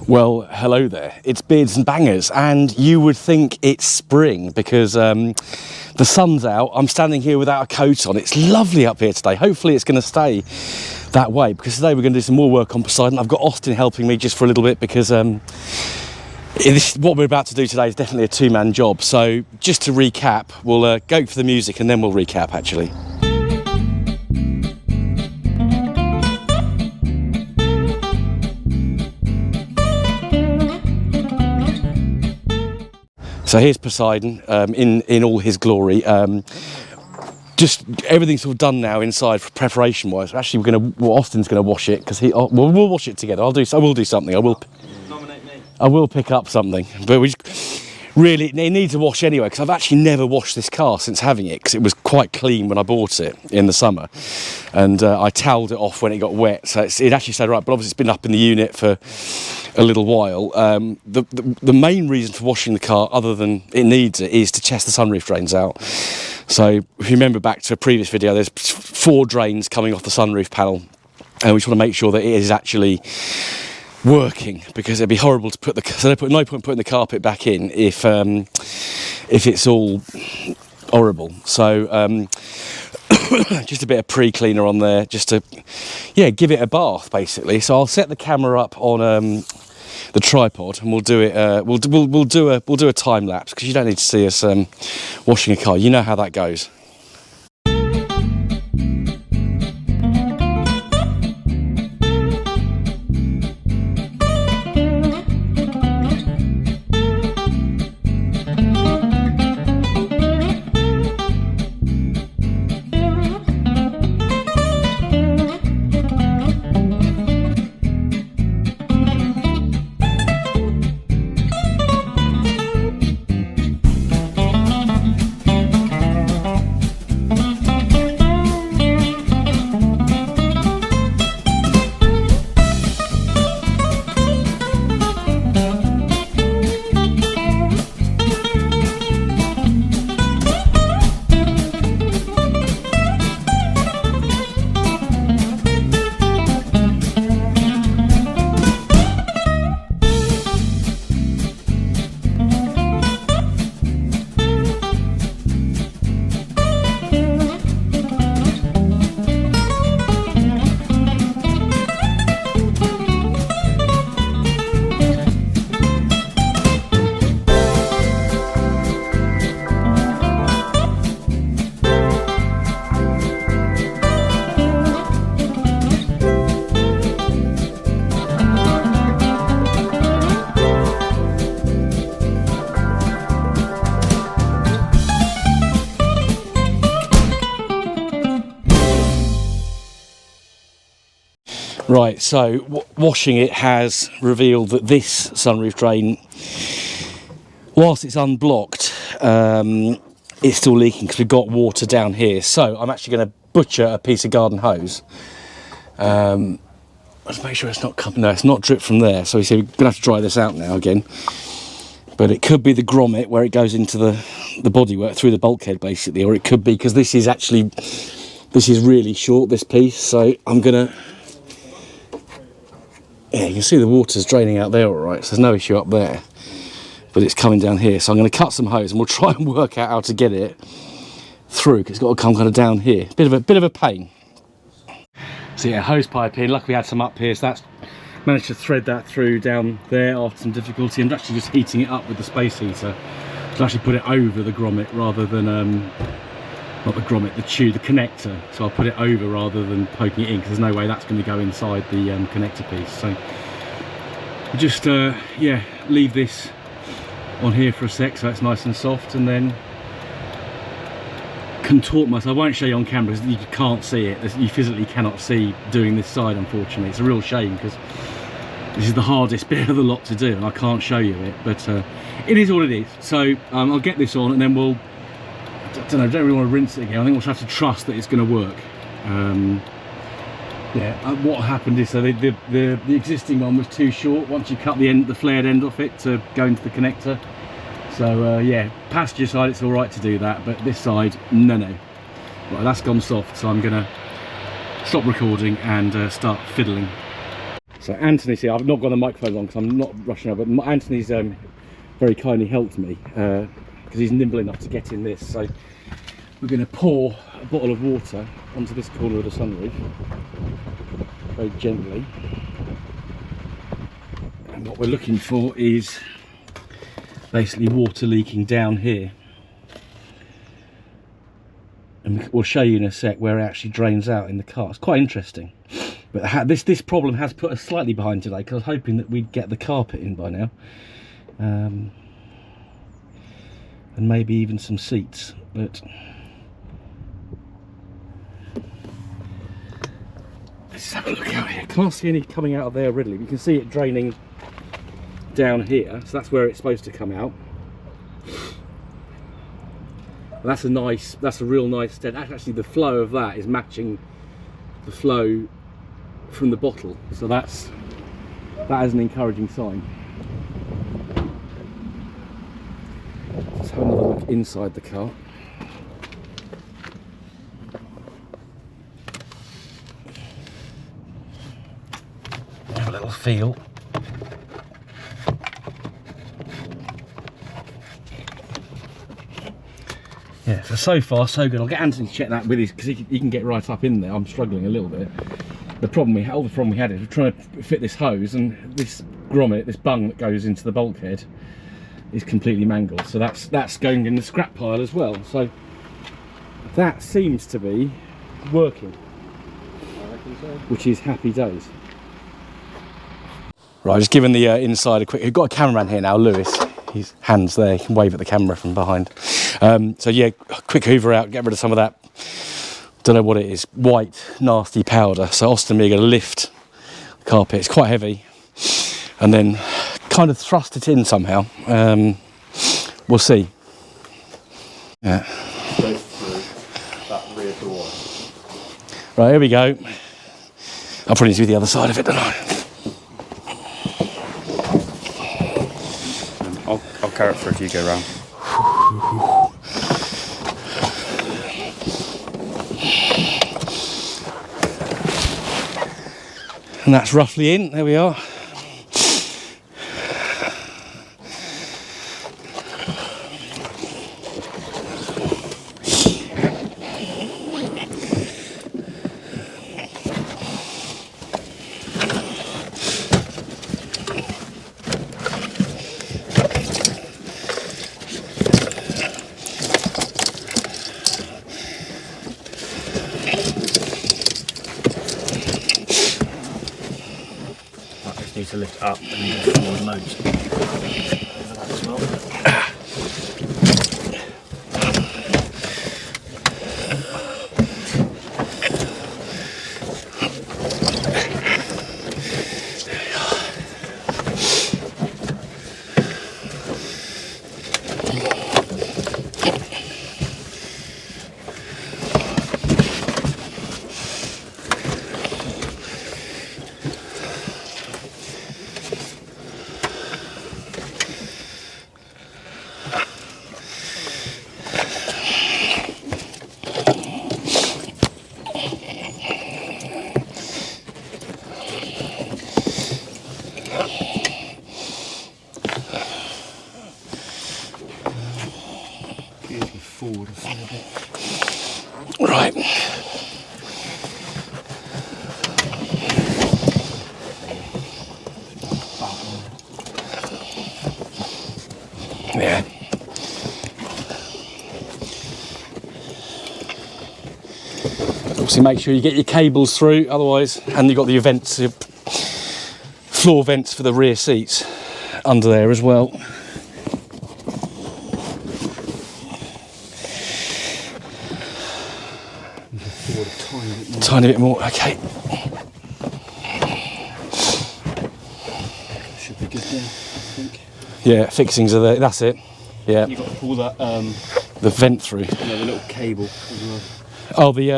Well, hello there. It's Beards and Bangers, and you would think it's spring because the sun's out. I'm standing here without a coat on. It's lovely up here today. Hopefully it's going to stay that way, because today we're going to do some more work on Poseidon. I've got Austin helping me just for a little bit because what we're about to do today is definitely a two-man job. So just to recap, we'll go for the music and then we'll recap actually. So here's Poseidon in all his glory. Just everything's sort of done now inside for preparation wise. Actually, Austin's going to wash it because we'll wash it together. I will do something. Nominate me. I will pick up something, but it needs a wash anyway, because I've actually never washed this car since having it, because it was quite clean when I bought it in the summer, and I towelled it off when it got wet, so it actually stayed right. But obviously it's been up in the unit for a little while. The main reason for washing the car, other than it needs it, is to test the sunroof drains out. So if you remember back to a previous video, there's 4 drains coming off the sunroof panel, and we just want to make sure that it is actually working, because it'd be horrible to put no point putting the carpet back in if it's all horrible. So just a bit of pre-cleaner on there, just to give it a bath basically. So I'll set the camera up on the tripod, and we'll do it. We'll do a time lapse, because you don't need to see us washing a car. You know how that goes. Right, so washing it has revealed that this sunroof drain, whilst it's unblocked, it's still leaking because we've got water down here. So I'm actually going to butcher a piece of garden hose. Let's make sure it's not coming. No, it's not dripped from there. So we see we're going to have to dry this out now again. But it could be the grommet where it goes into the bodywork through the bulkhead basically, or it could be because this is really short, this piece. So I'm going to. Yeah, you can see the water's draining out there all right, so there's no issue up there. But it's coming down here, so I'm going to cut some hose and we'll try and work out how to get it through, because it's got to come kind of down here. Bit of a pain. So yeah, hose pipe in. Luckily we had some up here, so that's managed to thread that through down there after some difficulty. I'm actually just heating it up with the space heater to actually put it over the grommet rather than not the grommet, the connector. So I'll put it over rather than poking it in, because there's no way that's going to go inside the connector piece. So just leave this on here for a sec so it's nice and soft, and then contort myself. I won't show you on camera because you can't see it. You physically cannot see doing this side, unfortunately. It's a real shame because this is the hardest bit of the lot to do and I can't show you it, but it is what it is. So I'll get this on and then we'll, I don't really want to rinse it again. I think we'll just have to trust that it's going to work. What happened is, so the existing one was too short once you cut the flared end off it to go into the connector. So passenger side it's all right to do that, but this side, no. Right, that's gone soft, so I'm gonna stop recording and start fiddling. So Anthony's here. I've not got the microphone on because I'm not rushing over, but Anthony's very kindly helped me because he's nimble enough to get in this. So we're going to pour a bottle of water onto this corner of the sunroof very gently, and what we're looking for is basically water leaking down here, and we'll show you in a sec where it actually drains out in the car. It's quite interesting, but this problem has put us slightly behind today because I was hoping that we'd get the carpet in by now, and maybe even some seats, but let's have a look out here. Can't see any coming out of there readily. You can see it draining down here, so that's where it's supposed to come out. That's a real nice stead. Actually, the flow of that is matching the flow from the bottle, so that is an encouraging sign. Let's have another look inside the car. Have a little feel. Yeah, so far so good. I'll get Anthony to check that with his, because he can get right up in there. I'm struggling a little bit. The problem we had is we're trying to fit this hose, and this grommet, this bung that goes into the bulkhead, is completely mangled. So that's going in the scrap pile as well. So that seems to be working, I reckon so. which is happy days. Right, just giving the inside a quick. We've got a cameraman here now, Lewis. His hands there. He can wave at the camera from behind. So yeah, quick hoover out, get rid of some of that. Don't know what it is. White, nasty powder. So Austin and me are going to lift the carpet. It's quite heavy, and then kind of thrust it in somehow. We'll see. Yeah. Goes through that rear door. Right, here we go. I'll probably do the other side of it, don't I? I'll carry it for if you go round. And that's roughly in. There we are. Need to lift up and then go forward loads. Over that as well. Forward a fair bit. Right. Yeah. Obviously make sure you get your cables through, otherwise, and you've got the vents, floor vents for the rear seats under there as well. Forward a tiny bit more. Tiny bit more, okay. Should be good there, I think. Yeah, fixings are there, that's it. Yeah. You've got to pull that The vent through. the little cable as well. Oh, the,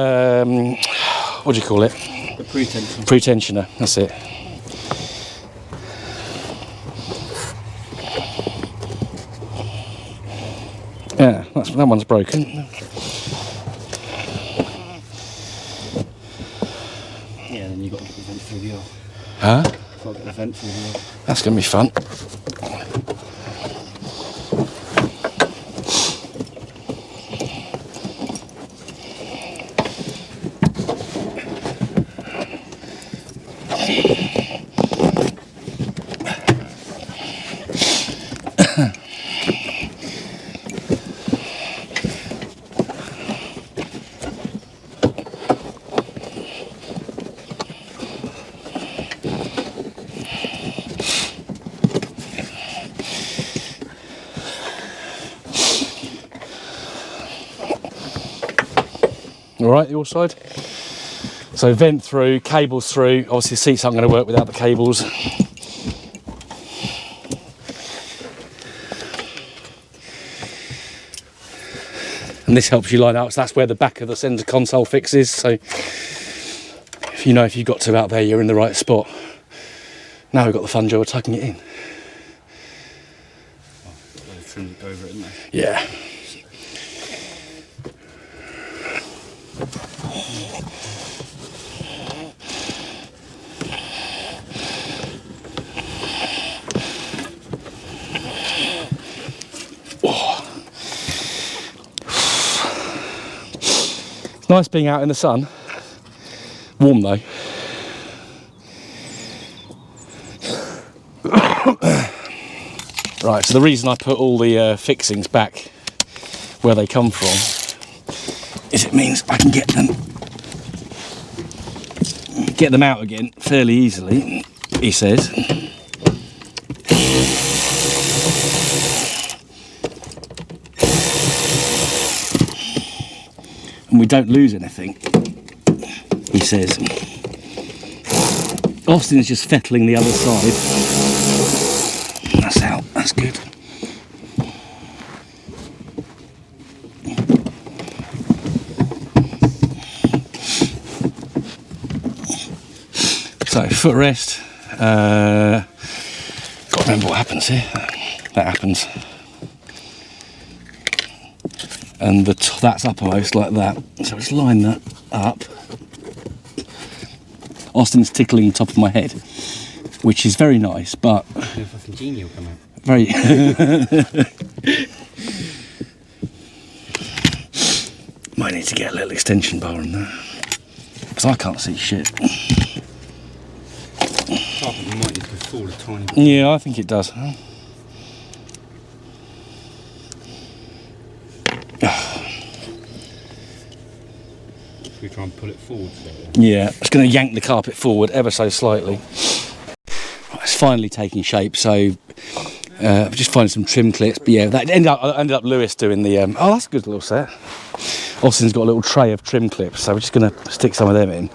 what do you call it? The pretension. Pretensioner, that's it. Yeah, that one's broken. Yeah, then you've got to get the vent through the other. Huh? Got to get the vent through here. That's going to be fun. All right, your side. So vent through, cables through. Obviously the seats aren't going to work without the cables. And this helps you line out. So that's where the back of the centre console fixes. So if you know if you've got to out there, you're in the right spot. Now we've got the fun job of tucking it in. They've trimmed it over it, haven't they? Yeah. It's nice being out in the sun. Warm though. Right, so the reason I put all the fixings back where they come from is it means I can get them out again fairly easily, he says. And we don't lose anything, he says. Austin is just fettling the other side. That's out, that's good. So, footrest. Got to remember what happens here. That happens. And that's uppermost like that. So let's line that up. Austin's tickling the top of my head, which is very nice, but Your fucking genie will come out. very. Might need to get a little extension bar in there because I can't see shit. I think you might need to go forward a tiny bit. Yeah, I think it does. Should we try and pull it forward slightly? Yeah, it's going to yank the carpet forward ever so slightly. Right, it's finally taking shape, so just finding some trim clips. But yeah, that ended up Lewis doing the. Oh, that's a good little set. Austin's got a little tray of trim clips, so we're just going to stick some of them in.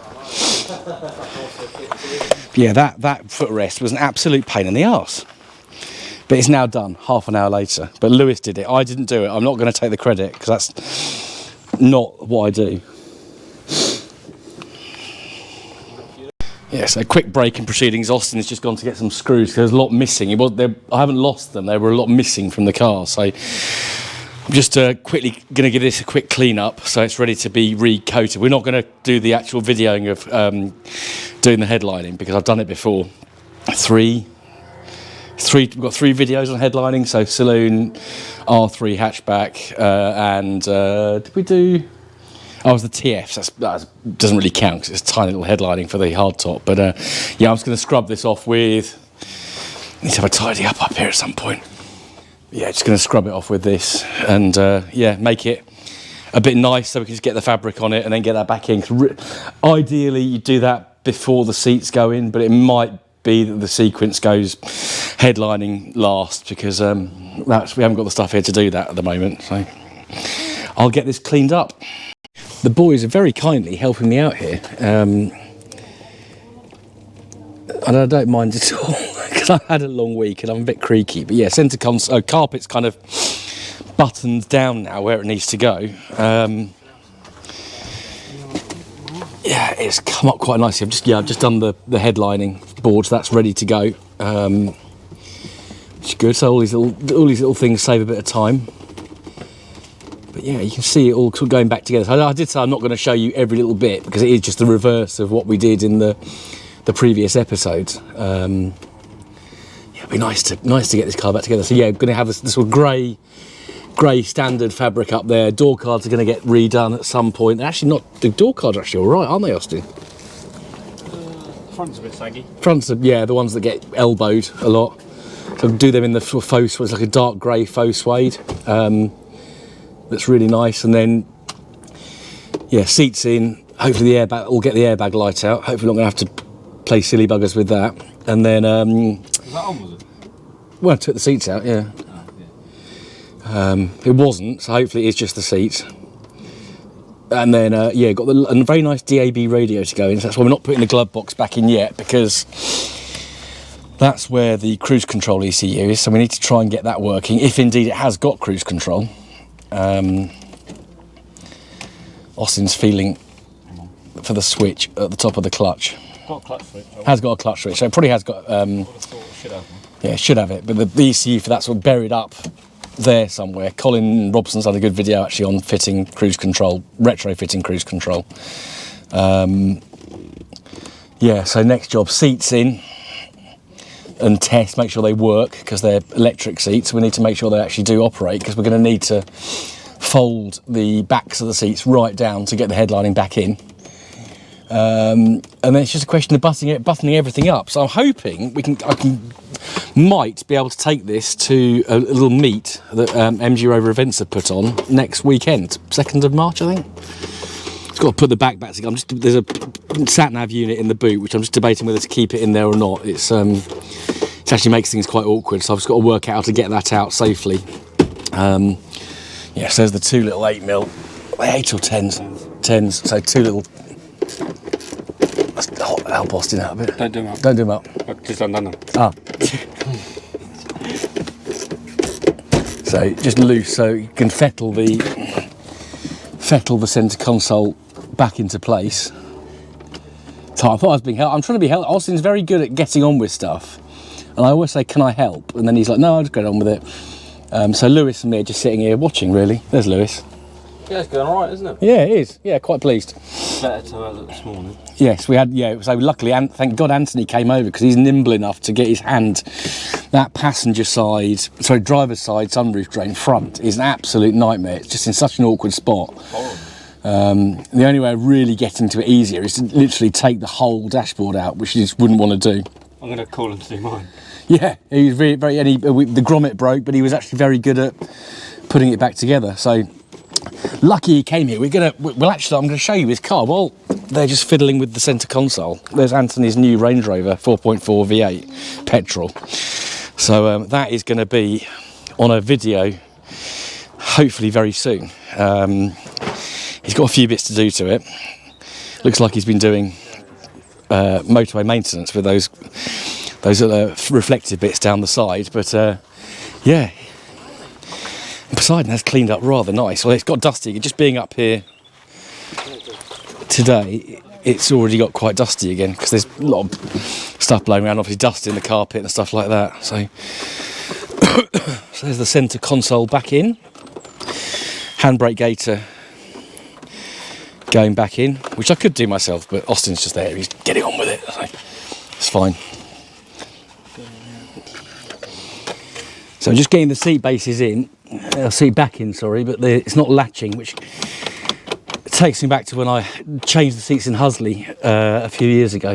But yeah, that footrest was an absolute pain in the arse. But it's now done, half an hour later. But Lewis did it. I didn't do it. I'm not going to take the credit because that's not what I do. Yeah, so quick break in proceedings. Austin has just gone to get some screws. There's a lot missing. I haven't lost them. There were a lot missing from the car. So I'm just quickly going to give this a quick clean up so it's ready to be recoated. We're not going to do the actual videoing of doing the headlining because I've done it before. We've got 3 videos on headlining. So saloon, R3 hatchback, and did we do? Oh, it was the TFs. That doesn't really count because it's a tiny little headlining for the hardtop. But yeah, I'm just going to scrub this off with. Need to have a tidy up here at some point. Yeah, just going to scrub it off with this and yeah, make it a bit nice so we can just get the fabric on it and then get that back in. Ideally, you do that before the seats go in, but it might be that the sequence goes headlining last because we haven't got the stuff here to do that at the moment. So I'll get this cleaned up. The boys are very kindly helping me out here, and I don't mind at all because I've had a long week and I'm a bit creaky. But yeah, centre console carpet's kind of buttoned down now where it needs to go. Yeah, it's come up quite nicely. I've just done the headlining boards. That's ready to go, which is good. So all these little things save a bit of time. But yeah, you can see it all going back together. So I did say I'm not going to show you every little bit because it is just the reverse of what we did in the the previous episode. Yeah, it'd be nice to get this car back together. So yeah, I'm going to have this sort of grey standard fabric up there. Door cards are going to get redone at some point. They're actually not, the door cards are actually all right, aren't they, Austin? Front's a bit saggy. Fronts are, yeah, the ones that get elbowed a lot. So do them in the sort of faux suede, it's like a dark grey faux suede. That's really nice. And then, yeah, seats in. Hopefully the airbag, we'll get the airbag light out. Hopefully not going to have to play silly buggers with that. And then, Was that on, was it? well, I took the seats out, yeah. Oh, yeah. It wasn't, so hopefully it's just the seats. And then, yeah, got a very nice DAB radio to go in. So that's why we're not putting the glove box back in yet, because that's where the cruise control ECU is. So we need to try and get that working, if indeed it has got cruise control. Austin's feeling for the switch at the top of the clutch. Got a clutch switch. Has got a clutch switch, so it probably has got. I would have thought it should have one. Yeah, it should have it, but the ECU for that's sort of buried up there somewhere. Colin Robson's had a good video actually on fitting cruise control, retrofitting cruise control. Yeah, so next job, seats in and test, make sure they work, because they're electric seats. We need to make sure they actually do operate, because we're going to need to fold the backs of the seats right down to get the headlining back in. And then it's just a question of buttoning everything up. So I'm hoping might be able to take this to a little meet that MG Rover Events have put on next weekend, 2nd of March, I think. It's got to put the back together. There's a sat-nav unit in the boot, which I'm just debating whether to keep it in there or not. It actually makes things quite awkward, so I've just got to work out how to get that out safely. Yeah, so there's the two little 8mm, 8 or 10s, so two little. Help Austin out a bit. Don't do them up. Don't do them up. I've just undone them. Ah. So just loose, so you can fettle the centre console back into place. So I thought I was being helped. I'm trying to be helped. Austin's very good at getting on with stuff, and I always say, "Can I help?" And then he's like, "No, I'll just get on with it." So Lewis and me are just sitting here watching. Really, there's Lewis. Yeah, it's going all right, isn't it? Yeah, it is. Yeah, quite pleased. Better to this morning. Yes, we had. Yeah, so luckily, thank God, Anthony came over, because he's nimble enough to get his hand. That driver's side sunroof drain front is an absolute nightmare. It's just in such an awkward spot. Horrible. The only way of really getting to it easier is to literally take the whole dashboard out, which you just wouldn't want to do. I'm going to call him to do mine. Yeah, he was very, very. And the grommet broke, but he was actually very good at putting it back together. So. Lucky he came here. I'm going to show you his car. Well, they're just fiddling with the centre console. There's Anthony's new Range Rover 4.4 V8 petrol. So that is going to be on a video, hopefully very soon. He's got a few bits to do to it. Looks like he's been doing motorway maintenance with those reflective bits down the side. But yeah. Poseidon has cleaned up rather nice. Well, it's got dusty. Just being up here today, it's already got quite dusty again, because there's a lot of stuff blowing around, obviously dust in the carpet and stuff like that. So, so there's the centre console back in. Handbrake gaiter going back in, which I could do myself, but Austin's just there. He's getting on with it. So it's fine. So I'm just getting the seat bases in. Seat back in, sorry, but it's not latching, which takes me back to when I changed the seats in Husley a few years ago.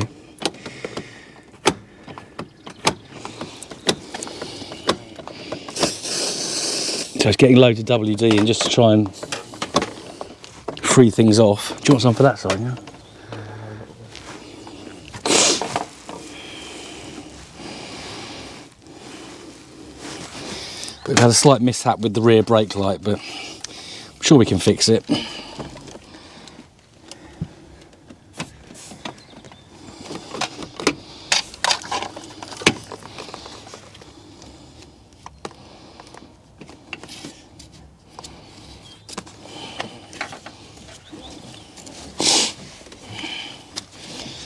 So it's getting loads of WD in just to try and free things off. Do you want some for that side? Yeah. We've had a slight mishap with the rear brake light, but I'm sure we can fix it.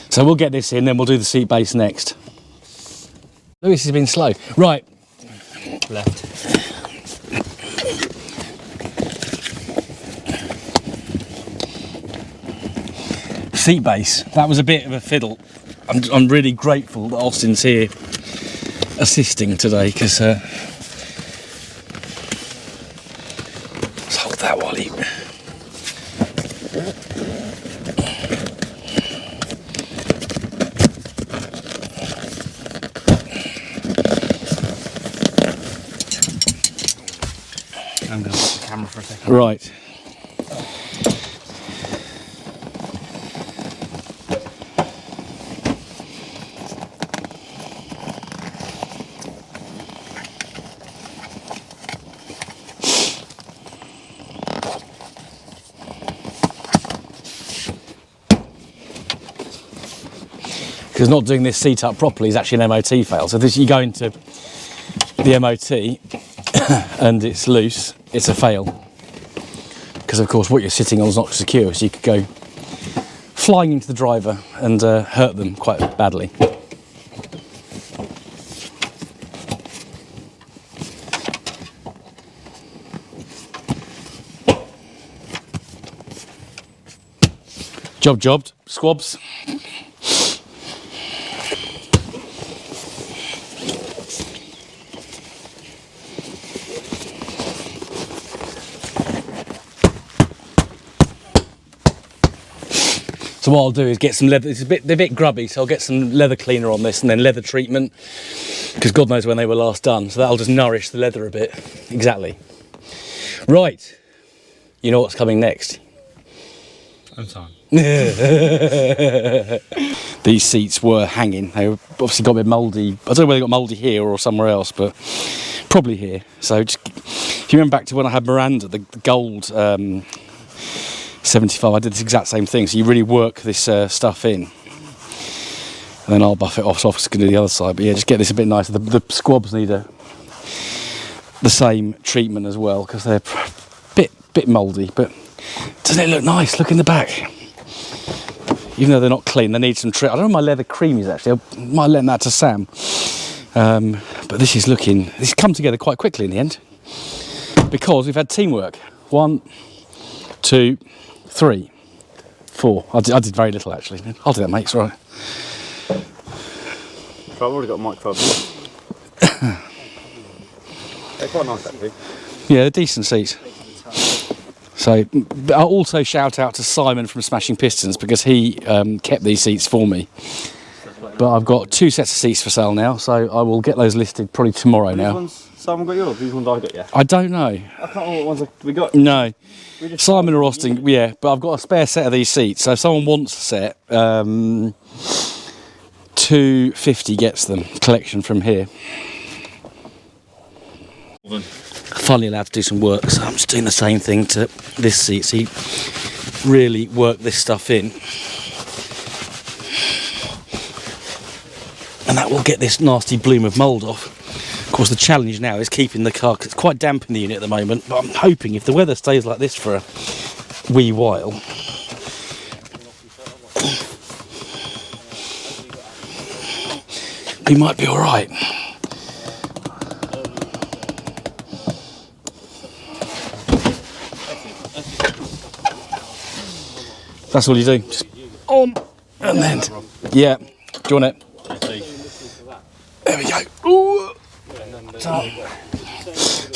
So we'll get this in, then we'll do the seat base next. Lewis has been slow. Right. Left. Seat base. That was a bit of a fiddle. I'm really grateful that Austin's here assisting today, because let's hold that while he... I'm going to put the camera for a second. Right. Because not doing this seat up properly is actually an MOT fail. So this, you go into the MOT and it's loose, it's a fail. Because of course what you're sitting on is not secure, so you could go flying into the driver and hurt them quite badly. Jobbed, squabs. So what I'll do is get some leather. It's they're a bit grubby, so I'll get some leather cleaner on this and then leather treatment, because God knows when they were last done. So that'll just nourish the leather a bit. Exactly. Right. You know what's coming next? I'm sorry. These seats were hanging. They were obviously got a bit mouldy. I don't know whether they got mouldy here or somewhere else, but probably here. So just, if you remember back to when I had Miranda, the gold 75, I did this exact same thing. So you really work this stuff in, and then I'll buff it off. So I'm just going to do the other side. But yeah, just get this a bit nicer. The squabs need the same treatment as well, because they're bit mouldy. But doesn't it look nice? Look in the back. Even though they're not clean, they need some I don't know my leather creamies actually. I might lend that to Sam. But this has come together quite quickly in the end, because we've had teamwork. 1, 2, 3, 4. I did very little actually. I'll do that, mate. It's all right. I've already got a microphone. They're quite nice actually. Yeah, they're decent seats. So I'll also shout out to Simon from Smashing Pistons, because he kept these seats for me. But I've got 2 sets of seats for sale now, so I will get those listed probably tomorrow now. These ones, Simon got yours, these ones I got, yeah? I don't know. I can't remember what ones we got. No. Simon or Austin, yeah, but I've got a spare set of these seats, so if someone wants a set, $250 gets them. Collection from here. Finally allowed to do some work, so I'm just doing the same thing to this seat. So you really work this stuff in, and that will get this nasty bloom of mould off. Of course, the challenge now is keeping the car, 'cause it's quite damp in the unit at the moment, but I'm hoping if the weather stays like this for a wee while, we might be all right. That's all you do. Just on and then, yeah. Do you want it? There we go. Ooh. So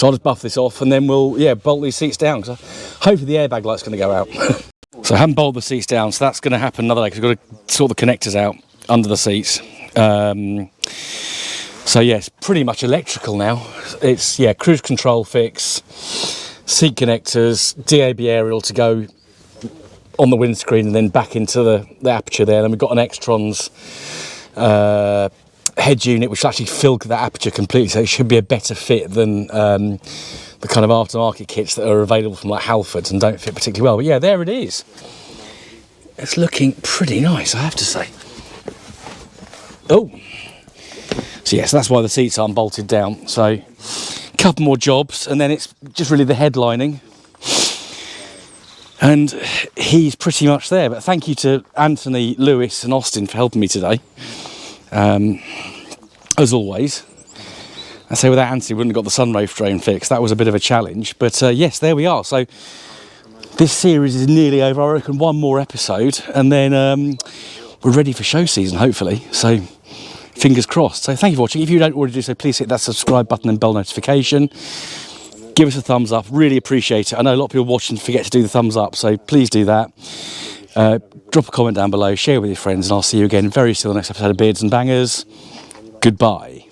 I'll just buff this off, and then we'll bolt these seats down, because hopefully the airbag light's going to go out. So I haven't bolted the seats down, so that's going to happen another day, because we've got to sort the connectors out under the seats. So yes, pretty much electrical now. It's cruise control fix, seat connectors, DAB aerial to go on the windscreen and then back into the aperture there. Then we've got an Extron's head unit, which will actually fill that aperture completely, so it should be a better fit than the kind of aftermarket kits that are available from like Halfords and don't fit particularly well. But yeah, there it is. It's looking pretty nice, I have to say. Oh, so yes, that's why the seats aren't bolted down. So a couple more jobs, and then it's just really the headlining. And he's pretty much there. But thank you to Anthony, Lewis and Austin for helping me today. As always. I say without Anthony, we wouldn't have got the sunroof drain fixed. That was a bit of a challenge. But yes, there we are. So this series is nearly over. I reckon one more episode. And then we're ready for show season, hopefully. So fingers crossed. So thank you for watching. If you don't already do so, please hit that subscribe button and bell notification. Give us a thumbs up, really appreciate it. I know a lot of people watching forget to do the thumbs up, so please do that. Drop a comment down below, share with your friends, and I'll see you again very soon on the next episode of Beards and Bangers. Goodbye.